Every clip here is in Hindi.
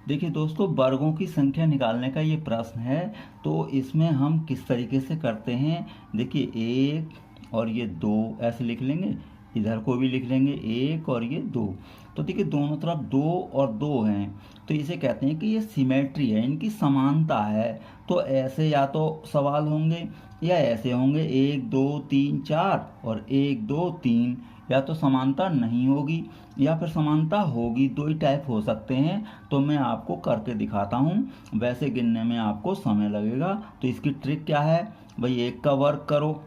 देखिए दोस्तों, वर्गों की संख्या निकालने का ये प्रश्न है। तो इसमें हम किस तरीके से करते हैं, देखिए 1 और ये 2 ऐसे लिख लेंगे, इधर को भी लिख लेंगे 1 और ये 2। तो देखिए दोनों तरफ 2 और 2 हैं, तो इसे कहते हैं कि ये सिमेट्री है, इनकी समानता है। तो ऐसे या तो सवाल होंगे या ऐसे होंगे 1 2 3 4 और 1 2 3, या तो समानता नहीं होगी या फिर समानता होगी, दो ही टाइप हो सकते हैं। तो मैं आपको करके दिखाता हूँ। वैसे गिनने में आपको समय लगेगा, तो इसकी ट्रिक क्या है भाई, 1 का वर्ग करो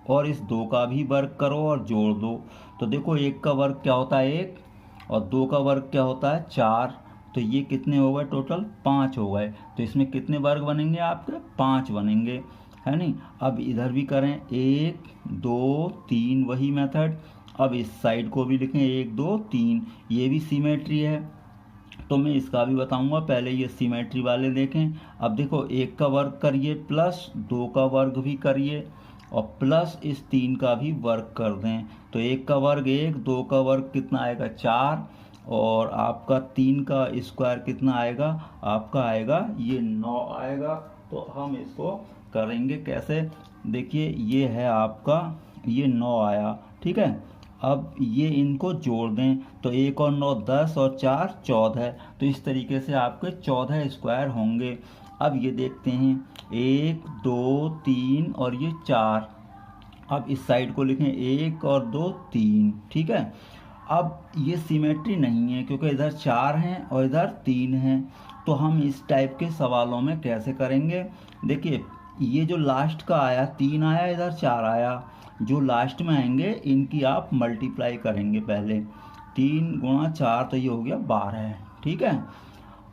और इस 2 का भी वर्ग करो और जोड़ दो। तो देखो 1 का वर्ग क्या होता है 1, और 2 का वर्ग क्या होता है 4। तो ये कितने हो गए, टोटल 5 हो गए। तो इसमें कितने वर्ग बनेंगे आपके, 5 बनेंगे, है नहीं। अब इधर भी करें 1 2 3, वही मेथड। अब इस साइड को भी लिखें 1 2 3, ये भी सिमेट्री है। तो मैं इसका भी बताऊंगा, पहले ये सिमेट्री वाले देखें। अब देखो 1 का वर्ग करिए प्लस 2 का वर्ग भी करिए और प्लस इस 3 का भी वर्ग कर दें। तो 1 का वर्ग 1, 2 का वर्ग कितना आएगा 4, और आपका 3 का स्क्वायर कितना आएगा, आपका आएगा ये 9 आएगा। तो हम इसको करेंगे कैसे, देखिए ये है आपका, ये 9 आया, ठीक है। अब ये इनको जोड़ दें, तो 1 और 9 10 और 4 14। तो इस तरीके से आपके 14 स्क्वायर होंगे। अब ये देखते हैं 1 2 3 और ये 4। अब इस साइड को लिखें 1 और 2 3, ठीक है। अब ये सिमेट्री नहीं है क्योंकि इधर 4 हैं और इधर 3 हैं। तो हम इस टाइप के सवालों में कैसे करेंगे, देखिए ये जो लास्ट का आया 3 आया, इधर 4 आया, जो लास्ट में आएंगे इनकी आप मल्टीप्लाई करेंगे पहले। 3 गुणा 4 तो ये हो गया 12, ठीक है।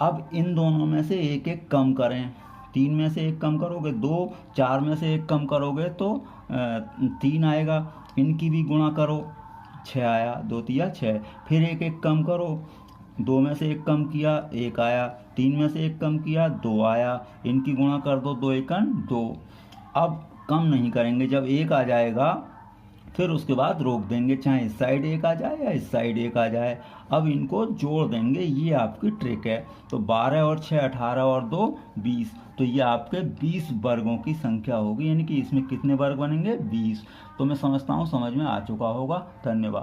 अब इन दोनों में से एक एक कम करें, 3 में से एक कम करोगे 2, 4 में से एक कम करोगे तो 3 आएगा। इनकी भी गुणा करो, 6 आया, 2 तिया 6। फिर एक एक कम करो, 2 में से एक कम किया 1 आया, 3 में से एक कम किया 2 आया। इनकी गुणा कर दो, 2 एकन 2। अब कम नहीं करेंगे, जब 1 आ जाएगा फिर उसके बाद रोक देंगे, चाहे इस साइड 1 आ जाए या इस साइड 1 आ जाए। अब इनको जोड़ देंगे, ये आपकी ट्रिक है। तो 12 और 6 18 और 2 20। तो ये आपके 20 वर्गों की संख्या होगी, यानी कि इसमें कितने वर्ग बनेंगे 20। तो मैं समझता हूँ समझ में आ चुका होगा। धन्यवाद।